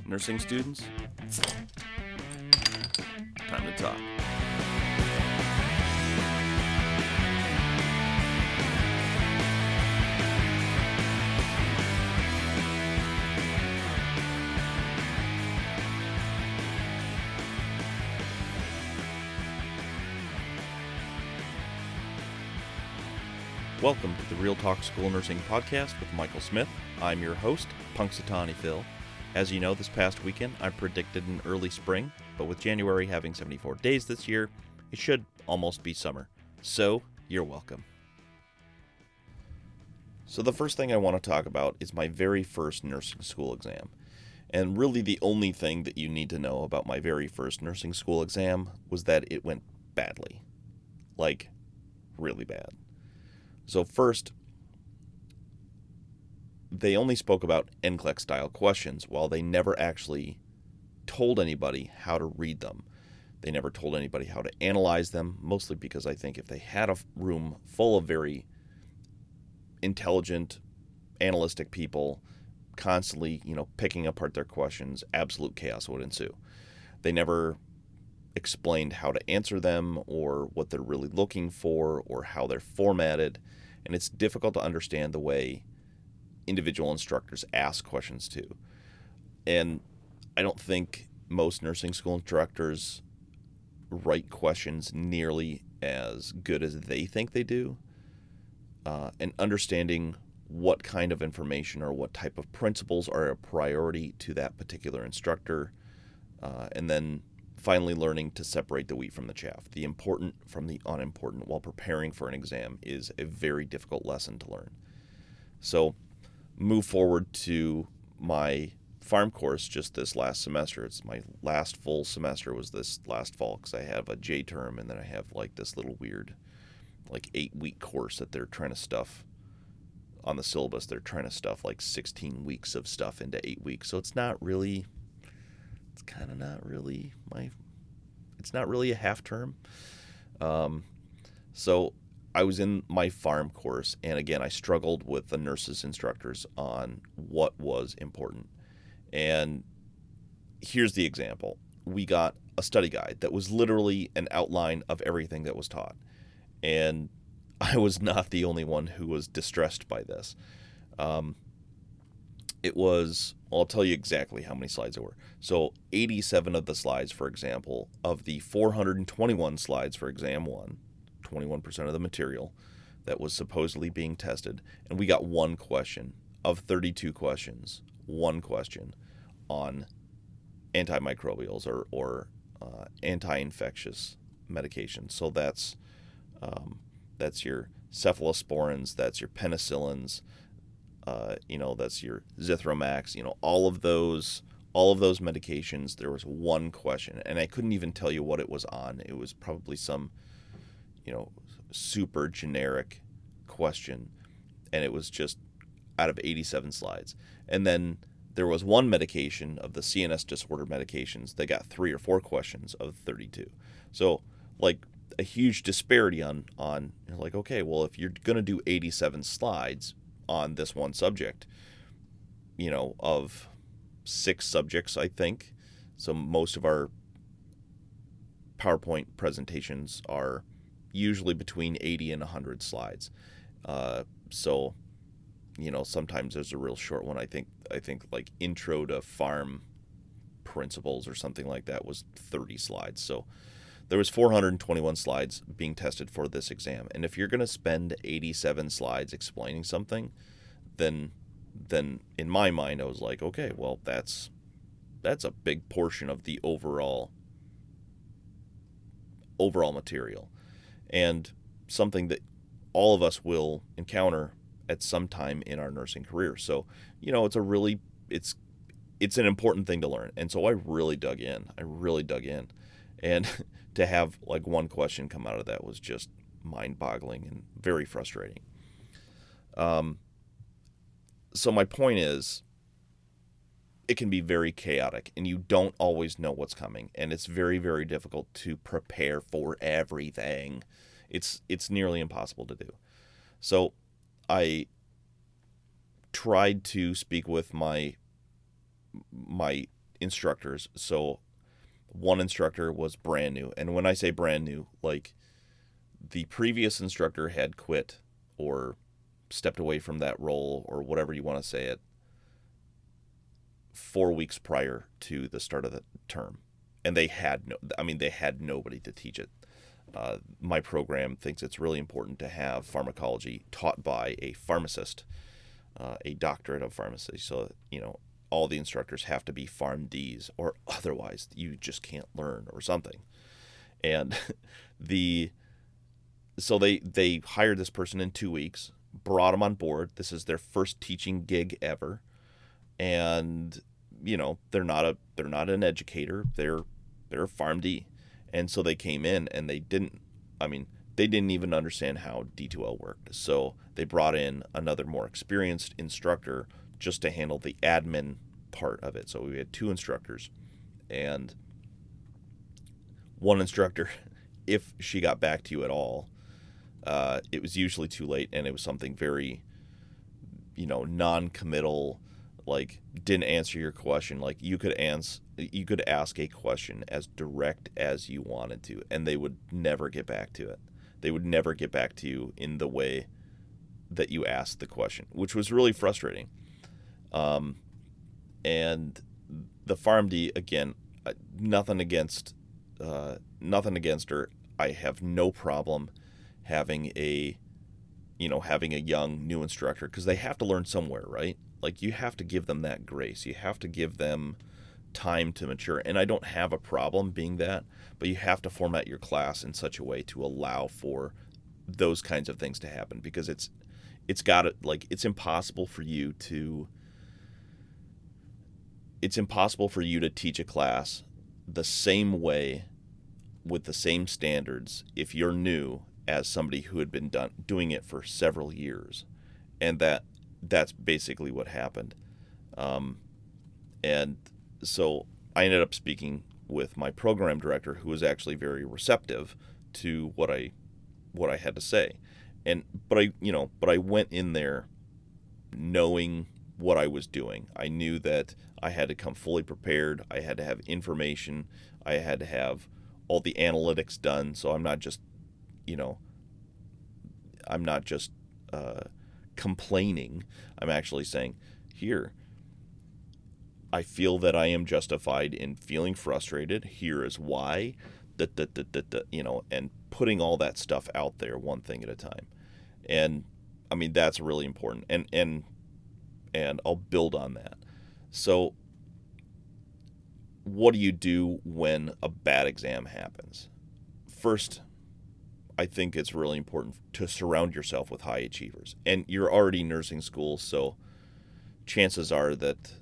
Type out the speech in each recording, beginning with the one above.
Nursing students, time to talk. Welcome to the Real Talk School Nursing Podcast with Michael Smith. I'm your host, Punxsutawney Phil. As you know, this past weekend I predicted an early spring, but with January having 74 days this year, it should almost be summer. So, you're welcome. So the first thing I want to talk about is my very first nursing school exam. And really the only thing that you need to know about my very first nursing school exam was that it went badly. Like, really bad. So first, they only spoke about NCLEX-style questions while they never actually told anybody how to read them. They never told anybody how to analyze them, mostly because I think if they had a room full of very intelligent, analytic people constantly, picking apart their questions, absolute chaos would ensue. They never explained how to answer them or what they're really looking for or how they're formatted. And it's difficult to understand the way individual instructors ask questions too. And I don't think most nursing school instructors write questions nearly as good as they think they do. And understanding what kind of information or what type of principles are a priority to that particular instructor, and then finally learning to separate the wheat from the chaff, the important from the unimportant while preparing for an exam is a very difficult lesson to learn. So move forward to my farm course just this last semester. It's my last full semester was this last fall because I have a J term and then I have like this little weird 8-week course that they're trying to stuff on the syllabus. They're trying to stuff like 16 weeks of stuff into 8 weeks. So it's not really a half term. So I was in my farm course, and again, I struggled with the nurses instructors on what was important. And here's the example. We got a study guide that was literally an outline of everything that was taught. And I was not the only one who was distressed by this. I'll tell you exactly how many slides there were. So 87 of the slides, for example, of the 421 slides for exam 1, 21% of the material that was supposedly being tested, and we got one question of 32 questions, one question on antimicrobials or anti-infectious medications. So that's your cephalosporins, that's your penicillins, that's your Zithromax, all of those medications. There was one question, and I couldn't even tell you what it was on. It was probably some, super generic question, and it was just out of 87 slides. And then there was one medication of the CNS disorder medications. They got 3 or 4 questions of 32. So, a huge disparity on okay, well, if you're going to do 87 slides on this one subject, of 6 subjects, I think. So most of our PowerPoint presentations are usually between 80 and 100 slides. So, sometimes there's a real short one. I think like Intro to Farm Principles or something like that was 30 slides. So there was 421 slides being tested for this exam. And if you're going to spend 87 slides explaining something, then in my mind I was like, okay, well, that's a big portion of the overall material, and something that all of us will encounter at some time in our nursing career. So, it's an important thing to learn. And so I really dug in. And to have one question come out of that was just mind-boggling and very frustrating. So my point is, it can be very chaotic, and you don't always know what's coming, and it's very, very difficult to prepare for everything. It's nearly impossible to do. So I tried to speak with my instructors. So one instructor was brand new. And when I say brand new, like the previous instructor had quit or stepped away from that role or whatever you want to say it 4 weeks prior to the start of the term. And they had nobody to teach it. My program thinks it's really important to have pharmacology taught by a pharmacist, a doctorate of pharmacy. So, all the instructors have to be PharmDs, or otherwise you just can't learn or something. And so they hired this person in 2 weeks, brought him on board. This is their first teaching gig ever. And, they're not an educator. They're a PharmD. And so they came in and they didn't even understand how D2L worked. So they brought in another more experienced instructor just to handle the admin part of it. So we had 2 instructors, and one instructor, if she got back to you at all, it was usually too late, and it was something very, non-committal, like didn't answer your question. Like you could ask a question as direct as you wanted to, and they would never get back to it. They would never get back to you in the way that you asked the question, which was really frustrating. And the PharmD, again, nothing against her. I have no problem having a young new instructor, because they have to learn somewhere, right? Like you have to give them that grace. You have to give them time to mature. And I don't have a problem being that, but you have to format your class in such a way to allow for those kinds of things to happen, because it's impossible for you to teach a class the same way with the same standards if you're new as somebody who had been doing it for several years. And that's basically what happened. And so I ended up speaking with my program director, who was actually very receptive to what I had to say. But I went in there knowing what I was doing. I knew that I had to come fully prepared. I had to have information. I had to have all the analytics done. So I'm not just complaining. I'm actually saying, here, I feel that I am justified in feeling frustrated. Here is why, and putting all that stuff out there one thing at a time. And that's really important. And I'll build on that. So what do you do when a bad exam happens? First, I think it's really important to surround yourself with high achievers. And you're already in nursing school, so chances are that,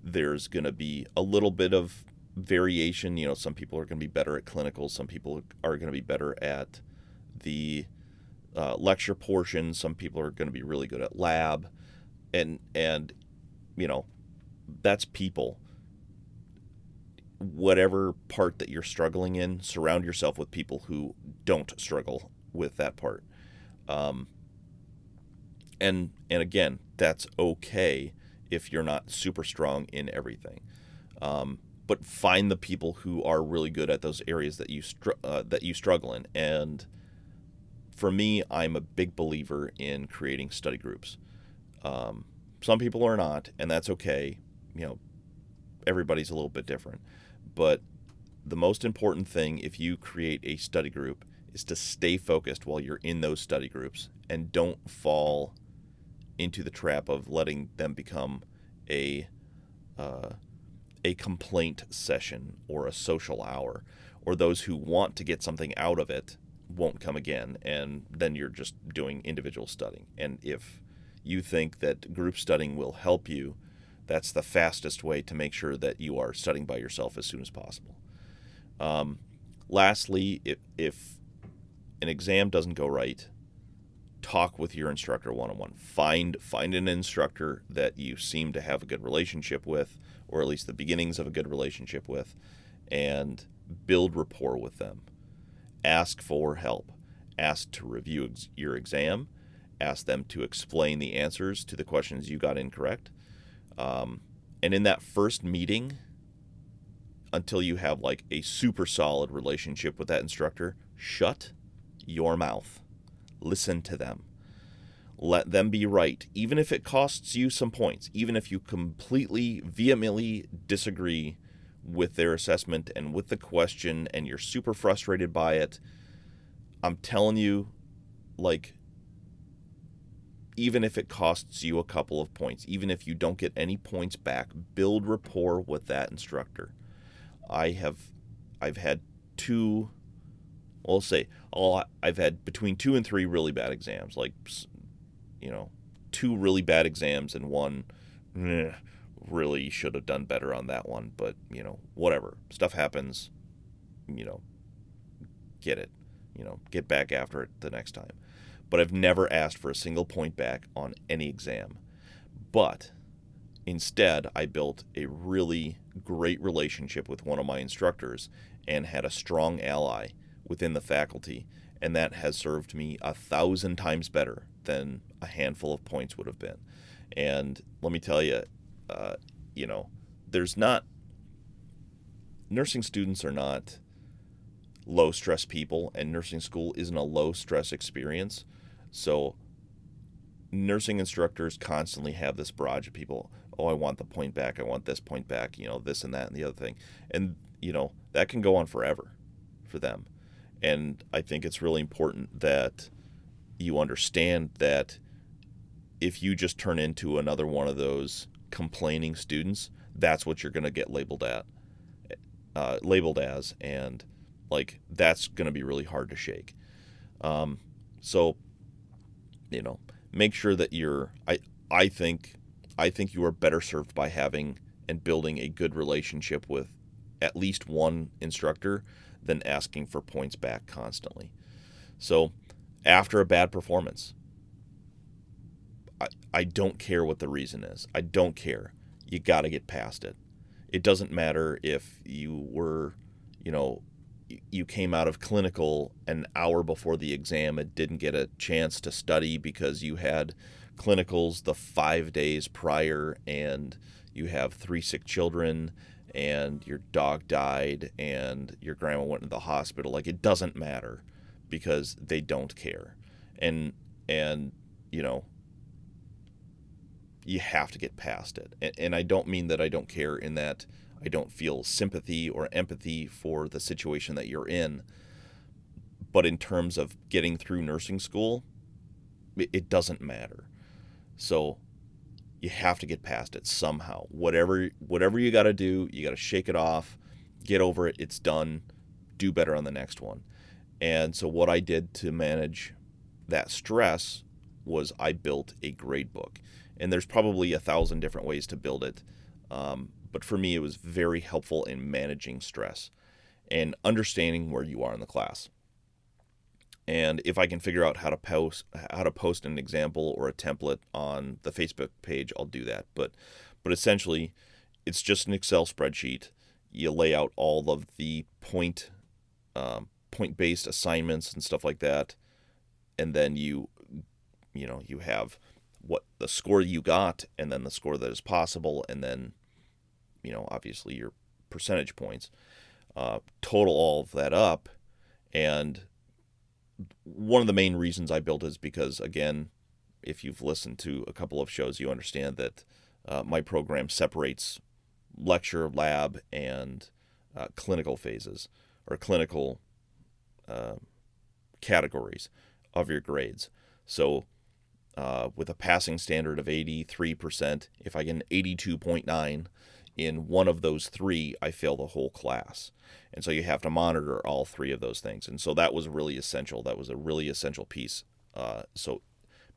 there's going to be a little bit of variation. Some people are going to be better at clinicals. Some people are going to be better at the lecture portion. Some people are going to be really good at lab. And that's people. Whatever part that you're struggling in, surround yourself with people who don't struggle with that part. And again, that's okay if you're not super strong in everything. But find the people who are really good at those areas that you struggle in. And for me, I'm a big believer in creating study groups. Some people are not, and that's okay. Everybody's a little bit different. But the most important thing, if you create a study group, is to stay focused while you're in those study groups, and don't fall into the trap of letting them become a complaint session or a social hour, or those who want to get something out of it won't come again, and then you're just doing individual studying. And if you think that group studying will help you, that's the fastest way to make sure that you are studying by yourself as soon as possible. Lastly, if an exam doesn't go right, talk with your instructor one-on-one. Find an instructor that you seem to have a good relationship with, or at least the beginnings of a good relationship with, and build rapport with them. Ask for help. Ask to review your exam. Ask them to explain the answers to the questions you got incorrect. And in that first meeting, until you have like a super solid relationship with that instructor, shut your mouth. Listen to them. Let them be right, even if it costs you some points, even if you completely, vehemently disagree with their assessment and with the question and you're super frustrated by it. I'm telling you, like, even if it costs you a couple of points, even if you don't get any points back, build rapport with that instructor. I've had two, well, say, I've had between 2 and 3 really bad exams, like, 2 really bad exams and one, really should have done better on that one, but, whatever. Stuff happens, get it, get back after it the next time. But I've never asked for a single point back on any exam. But instead, I built a really great relationship with one of my instructors and had a strong ally within the faculty, and that has served me 1,000 times better than a handful of points would have been. And let me tell you, nursing students are not low stress people, and nursing school isn't a low stress experience. So nursing instructors constantly have this barrage of people. Oh, I want the point back. I want this point back, this and that and the other thing. And, that can go on forever for them. And I think it's really important that you understand that if you just turn into another one of those complaining students, that's what you're going to get labeled as. And like, that's going to be really hard to shake. So, make sure that I think you are better served by having and building a good relationship with at least one instructor than asking for points back constantly. So after a bad performance, I don't care what the reason is. I don't care. You got to get past it. It doesn't matter if you were, you came out of clinical an hour before the exam and didn't get a chance to study because you had clinicals the 5 days prior and you have 3 sick children and your dog died and your grandma went to the hospital. Like, it doesn't matter because they don't care. And you have to get past it. And I don't mean that I don't care in that I don't feel sympathy or empathy for the situation that you're in. But in terms of getting through nursing school, it doesn't matter. So you have to get past it somehow. Whatever you got to do, you got to shake it off, get over it. It's done. Do better on the next one. And so what I did to manage that stress was I built a grade book. And there's probably 1,000 different ways to build it. But for me, it was very helpful in managing stress and understanding where you are in the class. And if I can figure out how to post an example or a template on the Facebook page, I'll do that. But essentially, it's just an Excel spreadsheet. You lay out all of the point-based assignments and stuff like that, and then you have what the score you got, and then the score that is possible, and then obviously your percentage points. Total all of that up, and one of the main reasons I built it is because, again, if you've listened to a couple of shows, you understand that my program separates lecture, lab, and clinical phases, or clinical categories of your grades. So with a passing standard of 83%, if I get an 82.9 in one of those 3, I fail the whole class. And so you have to monitor all 3 of those things. And so that was really essential. That was a really essential piece. So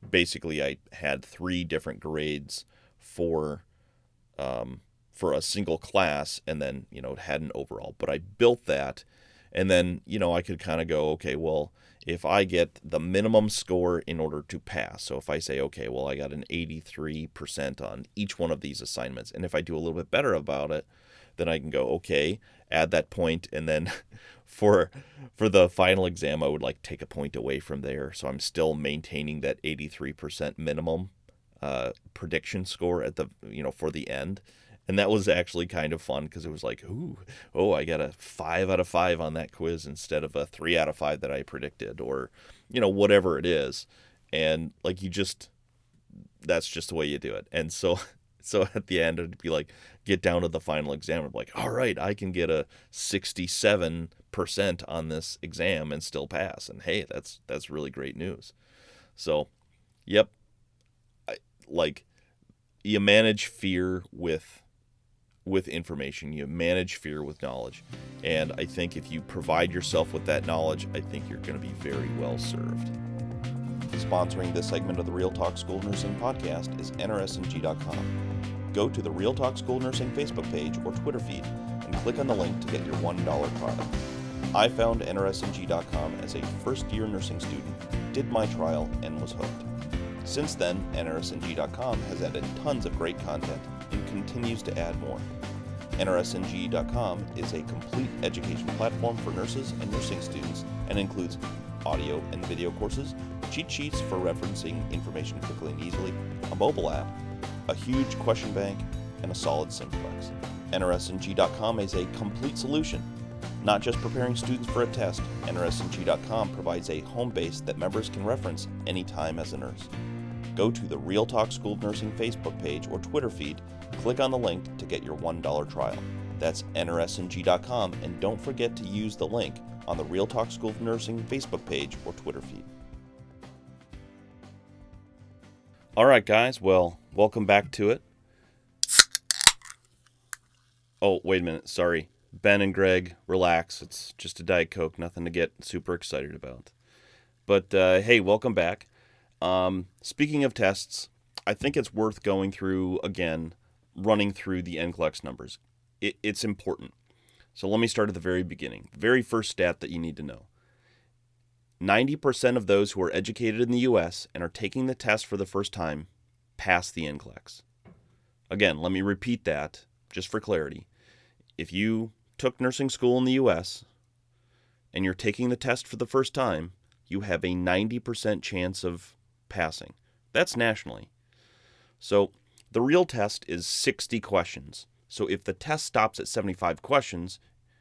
basically I had 3 different grades for a single class, and then, it had an overall. But I built that, and then, I could kind of go, okay, well, if I get the minimum score in order to pass, so if I say, okay, well, I got an 83% on each one of these assignments, and if I do a little bit better about it, then I can go, okay, add that point, and then for the final exam, I would take a point away from there, so I'm still maintaining that 83% minimum prediction score at the for the end, And that was actually kind of fun because it was like, I got a 5 out of 5 on that quiz instead of a 3 out of 5 that I predicted, or, whatever it is. And like, that's just the way you do it. And so at the end, it'd be like, get down to the final exam and be like, all right, I can get a 67% on this exam and still pass. And hey, that's really great news. So, yep. You manage fear with information. You manage fear with knowledge. And I think if you provide yourself with that knowledge, I think you're going to be very well served. Sponsoring this segment of the Real Talk School Nursing podcast is NRSNG.com. Go to the Real Talk School Nursing Facebook page or Twitter feed and click on the link to get your $1 trial. I found NRSNG.com as a first-year nursing student, did my trial, and was hooked. Since then, NRSNG.com has added tons of great content and continues to add more. NRSNG.com is a complete education platform for nurses and nursing students and includes audio and video courses, cheat sheets for referencing information quickly and easily, a mobile app, a huge question bank, and a solid simplex. NRSNG.com is a complete solution. Not just preparing students for a test, NRSNG.com provides a home base that members can reference anytime as a nurse. Go to the Real Talk School of Nursing Facebook page or Twitter feed, click on the link to get your $1 trial. That's NRSNG.com, and don't forget to use the link on the Real Talk School of Nursing Facebook page or Twitter feed. All right, guys. Well, welcome back to it. Oh, wait a minute. Sorry. Ben and Greg, relax. It's just a Diet Coke. Nothing to get super excited about. But, hey, welcome back. Speaking of tests, I think it's worth going through, again, running through the NCLEX numbers. It's important. So let me start at the very beginning. The very first stat that you need to know. 90% of those who are educated in the U.S. and are taking the test for the first time pass the NCLEX. Again, let me repeat that just for clarity. If you took nursing school in the U.S. and you're taking the test for the first time, you have a 90% chance of passing. That's nationally. So the real test is 60 questions. So if the test stops at 75 questions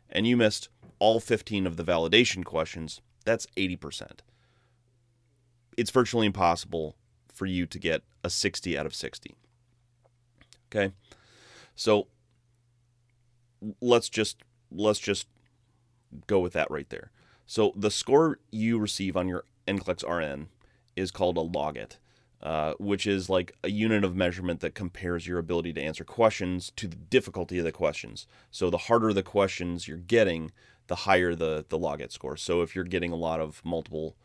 and you missed all 15 of the validation questions, that's 80%. It's virtually impossible for you to get a 60 out of 60. Okay? So let's just go with that right there. So the score you receive on your NCLEX-RN is called a logit, which is like a unit of measurement that compares your ability to answer questions to the difficulty of the questions. So the harder the questions you're getting, the higher the logit score. So if you're getting a lot of multiple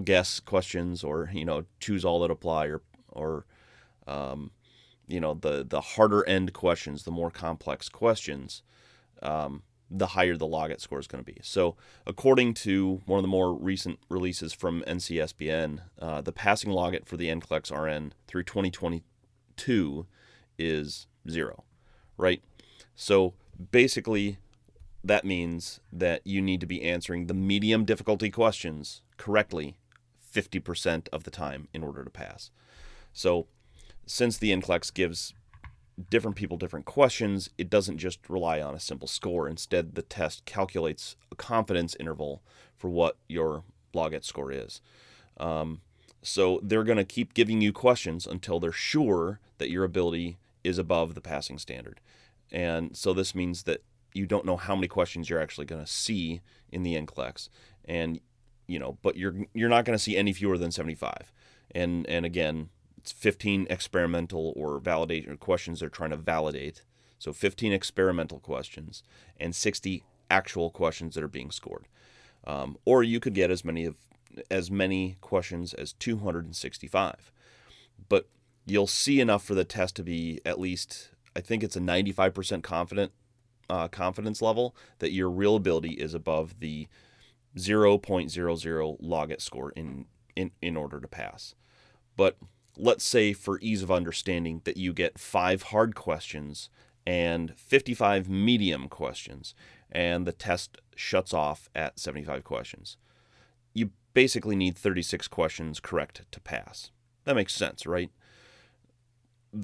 guess questions, or choose all that apply, or the harder end questions, the more complex questions, the higher the logit score is going to be. So according to one of the more recent releases from NCSBN, the passing logit for the NCLEX-RN through 2022 is 0, right? So basically, that means that you need to be answering the medium difficulty questions correctly 50% of the time in order to pass. So since the NCLEX gives different people different questions, it doesn't just rely on a simple score. Instead, the test calculates a confidence interval for what your logit score is. So they're going to keep giving you questions until they're sure that your ability is above the passing standard. And so this means that you don't know how many questions you're actually going to see in the NCLEX, and but you're not going to see any fewer than 75. And again, it's 15 experimental or validation questions they're trying to validate. So 15 experimental questions and 60 actual questions that are being scored. Or you could get as many questions as 265. But you'll see enough for the test to be at least, I think it's a 95% confidence level that your real ability is above the 0.00 logit score in order to pass. But let's say, for ease of understanding, that you get 5 hard questions and 55 medium questions, and the test shuts off at 75 questions. You basically need 36 questions correct to pass. That makes sense, right?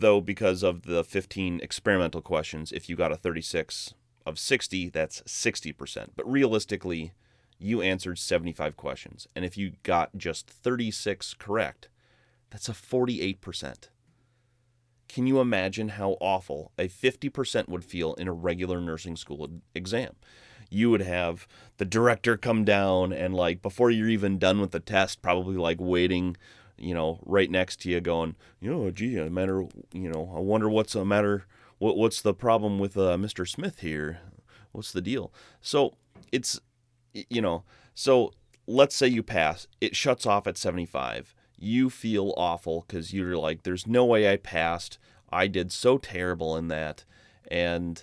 though, because of the 15 experimental questions, if you got a 36 of 60, that's 60%. But realistically, you answered 75 questions. And if you got just 36 correct, that's a 48%. Can you imagine how awful a 50% would feel in a regular nursing school exam? You would have the director come down and, like, before you're even done with the test, probably like waiting, right next to you going, gee, I wonder what's the matter. What's the problem with Mr. Smith here? What's the deal? So it's, so let's say you pass. It shuts off at 75. You feel awful because you're like, there's no way I passed. I did so terrible in that. And,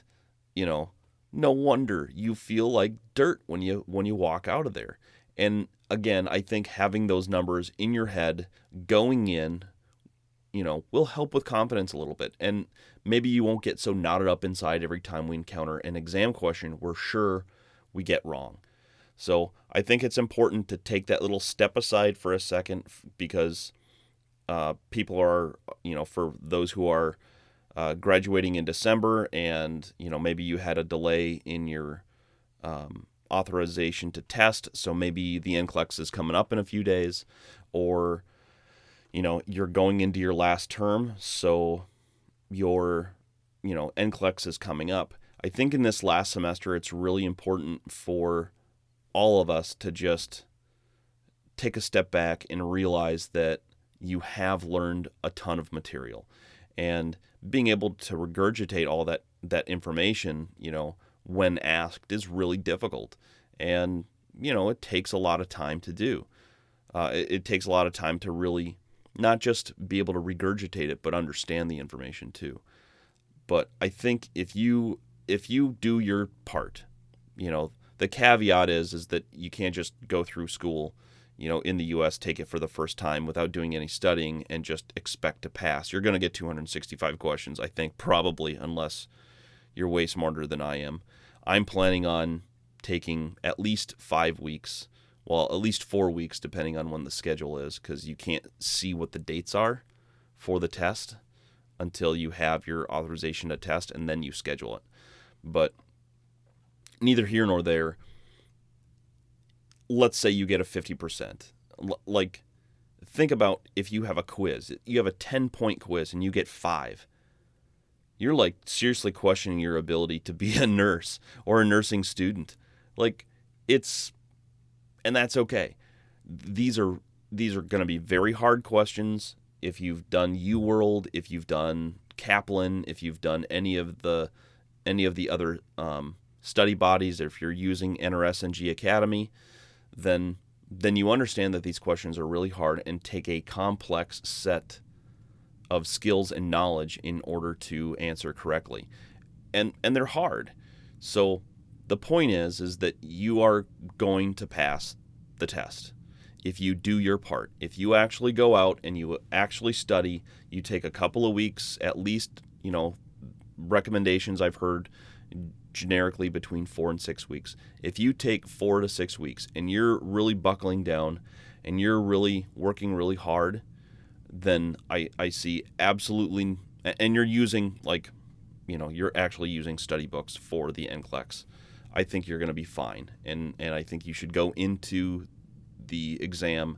no wonder you feel like dirt when you walk out of there. And again, I think having those numbers in your head going in, will help with confidence a little bit. And maybe you won't get so knotted up inside every time we encounter an exam question we're sure we get wrong. So I think it's important to take that little step aside for a second, because people are, for those who are graduating in December and, maybe you had a delay in your authorization to test. So maybe the NCLEX is coming up in a few days, or, you're going into your last term. So your, NCLEX is coming up. I think in this last semester, it's really important for all of us to just take a step back and realize that you have learned a ton of material, and being able to regurgitate all that information, when asked is really difficult. And, it takes a lot of time to do. It takes a lot of time to really not just be able to regurgitate it, but understand the information too. But I think if you do your part, the caveat is that you can't just go through school, in the U.S., take it for the first time without doing any studying and just expect to pass. You're going to get 265 questions, I think, probably, unless you're way smarter than I am. I'm planning on taking at least 5 weeks, at least 4 weeks, depending on when the schedule is, because you can't see what the dates are for the test until you have your authorization to test, and then you schedule it. But neither here nor there. Let's say you get a 50%. Like, think about if you have a quiz. You have a 10-point quiz and you get 5. You're, like, seriously questioning your ability to be a nurse or a nursing student. Like, and that's okay. These are going to be very hard questions. If you've done UWorld, if you've done Kaplan, if you've done any of the other study bodies, if you're using NRS-NG Academy, then you understand that these questions are really hard and take a complex set of skills and knowledge in order to answer correctly. And they're hard. So the point is that you are going to pass the test if you do your part. If you actually go out and you actually study, you take a couple of weeks, at least, recommendations I've heard generically between 4 and 6 weeks. If you take 4 to 6 weeks and you're really buckling down and you're really working really hard, then I see absolutely, and you're using, like, you're actually using study books for the NCLEX, I think you're going to be fine. And I think you should go into the exam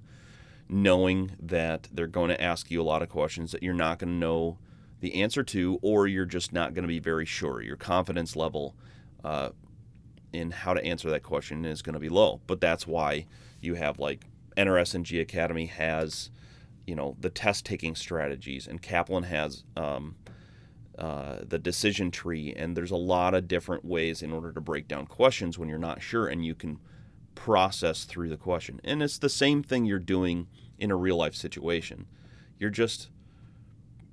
knowing that they're going to ask you a lot of questions that you're not going to know the answer to, or you're just not going to be very sure. Your confidence level in how to answer that question is going to be low. But that's why you have, like, NRS-NG Academy has, the test taking strategies, and Kaplan has the decision tree, and there's a lot of different ways in order to break down questions when you're not sure, and you can process through the question. And it's the same thing you're doing in a real life situation. You're just,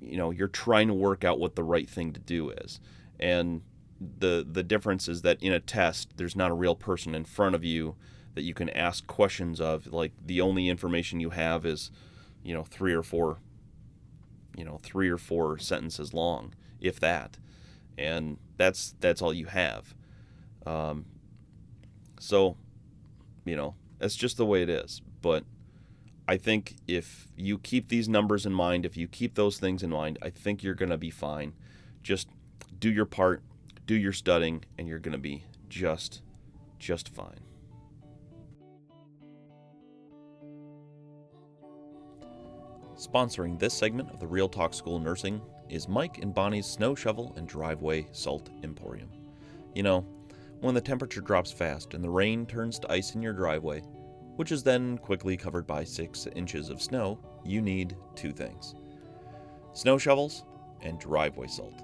you're trying to work out what the right thing to do is. And the difference is that in a test, there's not a real person in front of you that you can ask questions of. Like, the only information you have is, 3 or 4 sentences long, if that. And that's all you have. So, that's just the way it is. But I think if you keep these numbers in mind, if you keep those things in mind, I think you're going to be fine. Just do your part, do your studying, and you're going to be just fine. Sponsoring this segment of the Real Talk School of Nursing is Mike and Bonnie's Snow Shovel and Driveway Salt Emporium. You know, when the temperature drops fast and the rain turns to ice in your driveway, which is then quickly covered by 6 inches of snow, you need 2 things: snow shovels and driveway salt.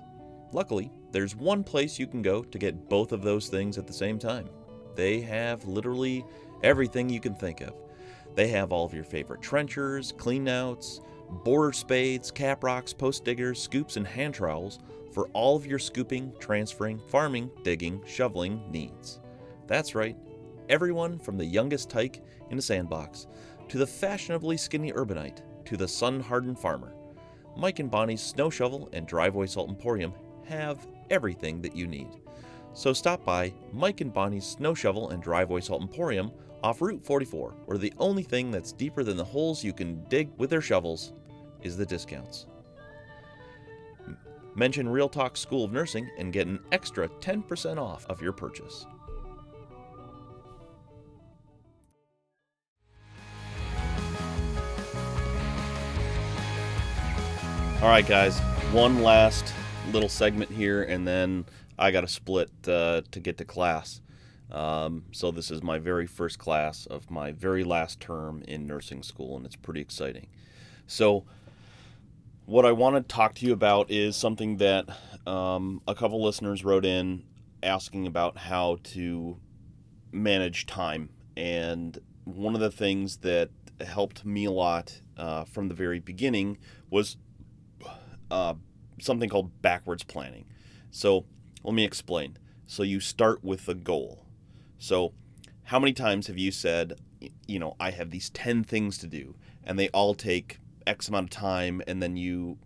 Luckily, there's one place you can go to get both of those things at the same time. They have literally everything you can think of. They have all of your favorite trenchers, cleanouts, border spades, cap rocks, post diggers, scoops, and hand trowels for all of your scooping, transferring, farming, digging, shoveling needs. That's right, everyone from the youngest tyke in a sandbox to the fashionably skinny urbanite to the sun-hardened farmer. Mike and Bonnie's Snow Shovel and Driveway Salt Emporium have everything that you need. So stop by Mike and Bonnie's Snow Shovel and Driveway Salt Emporium off Route 44, where the only thing that's deeper than the holes you can dig with their shovels is the discounts. Mention Real Talk School of Nursing and get an extra 10% off of your purchase. All right, guys, one last little segment here, and then I got to split to get to class. So this is my very first class of my very last term in nursing school, and it's pretty exciting. So what I want to talk to you about is something that a couple listeners wrote in asking about how to manage time. And one of the things that helped me a lot from the very beginning was something called backwards planning. So let me explain. So you start with a goal. So how many times have you said, I have these 10 things to do, and they all take X amount of time, and then you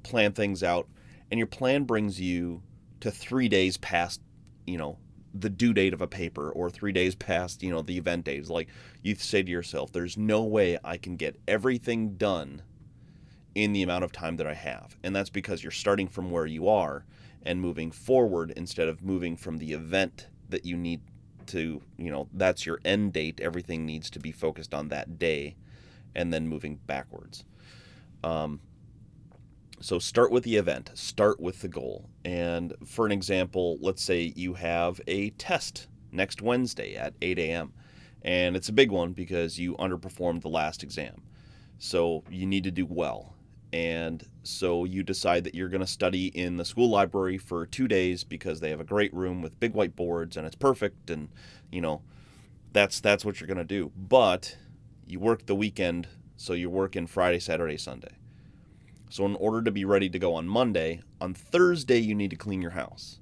plan things out, and your plan brings you to 3 days past, the due date of a paper, or 3 days past, the event days. Like, you say to yourself, there's no way I can get everything done in the amount of time that I have. And that's because you're starting from where you are and moving forward instead of moving from the event that you need to, that's your end date. Everything needs to be focused on that day and then moving backwards. So start with the event, start with the goal. And for an example, let's say you have a test next Wednesday at 8 a.m. And it's a big one because you underperformed the last exam. So you need to do well. And so you decide that you're going to study in the school library for 2 days because they have a great room with big white boards and it's perfect, and that's what you're going to do. But you work the weekend, so you're working Friday, Saturday, Sunday. So in order to be ready to go on Monday, on Thursday you need to clean your house.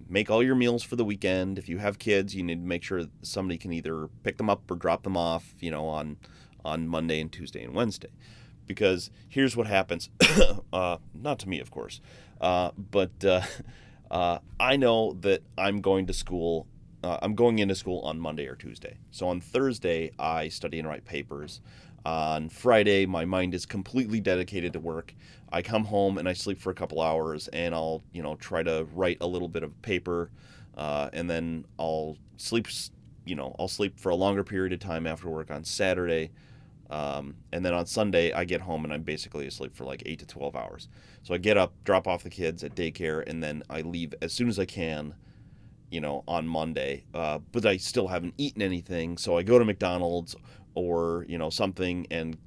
Make all your meals for the weekend. If you have kids, you need to make sure somebody can either pick them up or drop them off, on Monday and Tuesday and Wednesday. Because here's what happens, not to me, of course, but I know that I'm going into school on Monday or Tuesday. So on Thursday, I study and write papers. On Friday, my mind is completely dedicated to work. I come home and I sleep for a couple hours, and I'll, try to write a little bit of paper, and then I'll sleep for a longer period of time after work on Saturday. And then on Sunday, I get home and I'm basically asleep for like 8 to 12 hours. So I get up, drop off the kids at daycare, and then I leave as soon as I can, on Monday. But I still haven't eaten anything. So I go to McDonald's or, something and,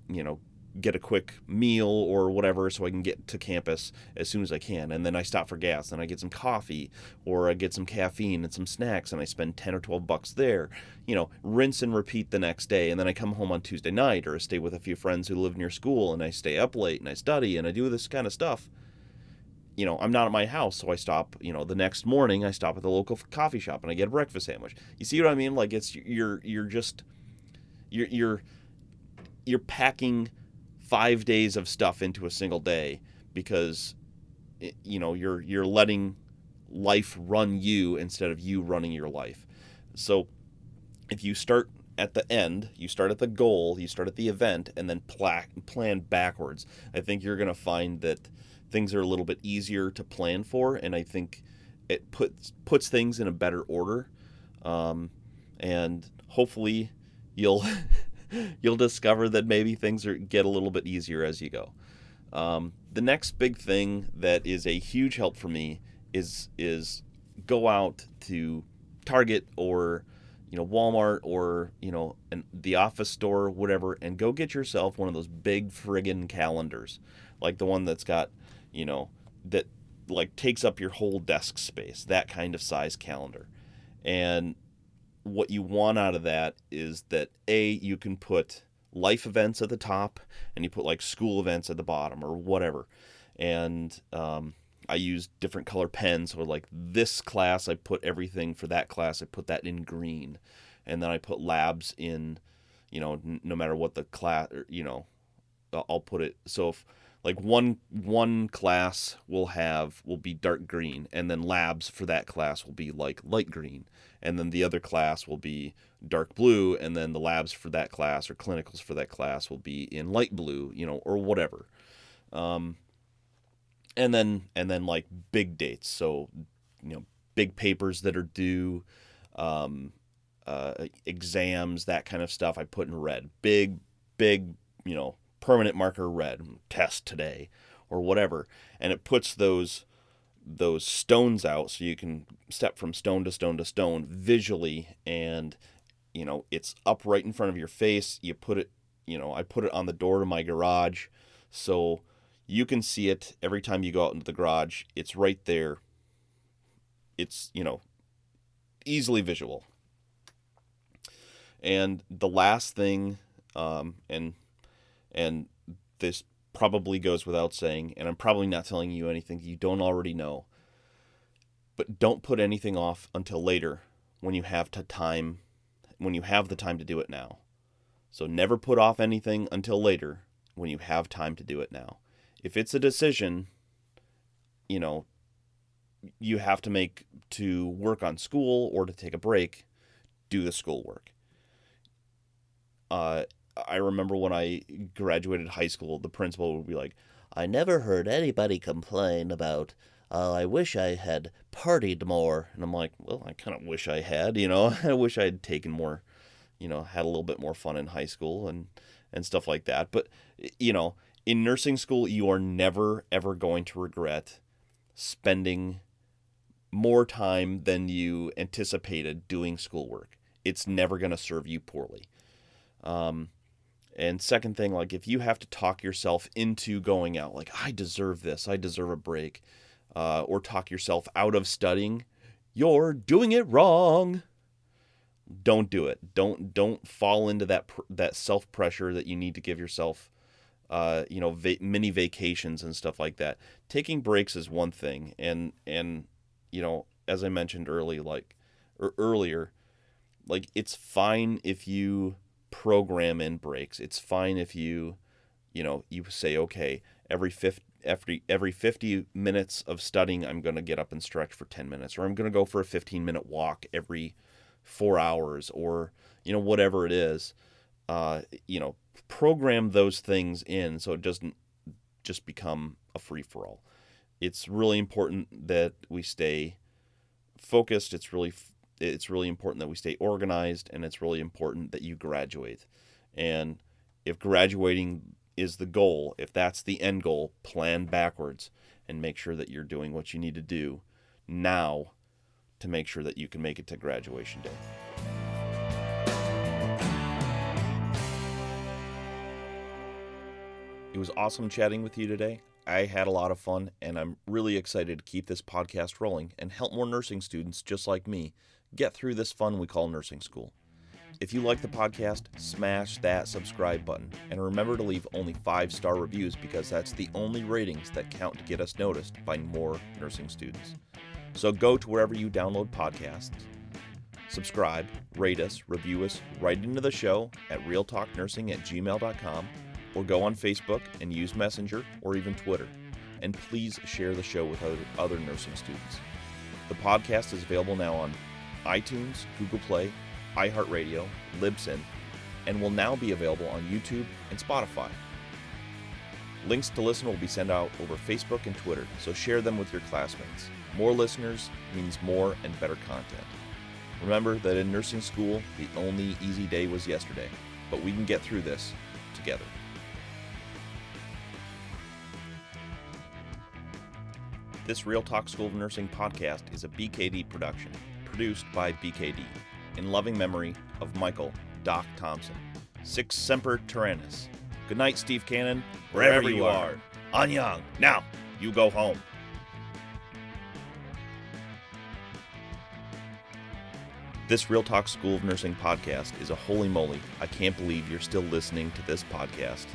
get a quick meal or whatever so I can get to campus as soon as I can. And then I stop for gas and I get some coffee or I get some caffeine and some snacks and I spend 10 or 12 bucks there, rinse and repeat the next day. And then I come home on Tuesday night, or I stay with a few friends who live near school and I stay up late and I study and I do this kind of stuff. I'm not at my house, so I stop, the next morning I stop at the local coffee shop and I get a breakfast sandwich. You see what I mean? Like, it's, you're packing 5 days of stuff into a single day because, you're letting life run you instead of you running your life. So if you start at the end, you start at the goal, you start at the event, and then plan backwards. I think you're going to find that things are a little bit easier to plan for, and I think it puts things in a better order. And hopefully you'll you'll discover that maybe things get a little bit easier as you go. The next big thing that is a huge help for me is go out to Target or Walmart or the office store, whatever, and go get yourself one of those big friggin' calendars, like the one that's got that like takes up your whole desk space, that kind of size calendar. And what you want out of that is that you can put life events at the top and you put like school events at the bottom or whatever. And I use different color pens. So like this class, I put everything for that class, I put that in green. And then I put labs in, no matter what the class, I'll put it. So if like one class will be dark green, and then labs for that class will be like light green, and then the other class will be dark blue, and then the labs for that class or clinicals for that class will be in light blue, or whatever. And then like big dates. So, big papers that are due, exams, that kind of stuff I put in red. Big, permanent marker red, test today or whatever. And it puts those stones out so you can step from stone to stone to stone visually, and it's up right in front of your face. You put it, I put it on the door to my garage so you can see it every time you go out into the garage. It's right there. It's, easily visual. And the last thing, and this probably goes without saying, and I'm probably not telling you anything you don't already know, but don't put anything off until later when you have the time to do it now. So never put off anything until later when you have time to do it now. If it's a decision, you have to make to work on school or to take a break, do the schoolwork. I remember when I graduated high school, the principal would be like, I never heard anybody complain about, I wish I had partied more. And I'm like, well, I kind of wish I had, I wish I had taken more, had a little bit more fun in high school and stuff like that. But, in nursing school, you are never, ever going to regret spending more time than you anticipated doing schoolwork. It's never going to serve you poorly. And second thing, like if you have to talk yourself into going out, like I deserve this, I deserve a break, or talk yourself out of studying, you're doing it wrong. Don't do it. Don't fall into that self-pressure that you need to give yourself, mini vacations and stuff like that. Taking breaks is one thing. And as I mentioned earlier, like it's fine if you program in breaks. It's fine if you say, okay, every 50 minutes of studying, I'm going to get up and stretch for 10 minutes, or I'm going to go for a 15-minute walk every 4 hours, or, whatever it is, program those things in so it doesn't just become a free-for-all. It's really important that we stay focused. It's really important that we stay organized, and it's really important that you graduate. And if graduating is the goal, if that's the end goal, plan backwards and make sure that you're doing what you need to do now to make sure that you can make it to graduation day. It was awesome chatting with you today. I had a lot of fun, and I'm really excited to keep this podcast rolling and help more nursing students just like me get through this fun we call nursing school. If you like the podcast, smash that subscribe button, and remember to leave only 5-star reviews, because that's the only ratings that count to get us noticed by more nursing students. So go to wherever you download podcasts, subscribe, rate us, review us, write into the show at realtalknursing@gmail.com, or go on Facebook and use Messenger or even Twitter. And please share the show with other nursing students. The podcast is available now on iTunes, Google Play, iHeartRadio, Libsyn, and will now be available on YouTube and Spotify. Links to listen will be sent out over Facebook and Twitter, so share them with your classmates. More listeners means more and better content. Remember that in nursing school, the only easy day was yesterday, but we can get through this together. This Real Talk School of Nursing podcast is a BKD production, produced by BKD, in loving memory of Michael Doc Thompson. Six Semper Tyrannis. Good night, Steve Cannon, wherever you are. Anyang, now, you go home. This Real Talk School of Nursing podcast is a holy moly, I can't believe you're still listening to this podcast.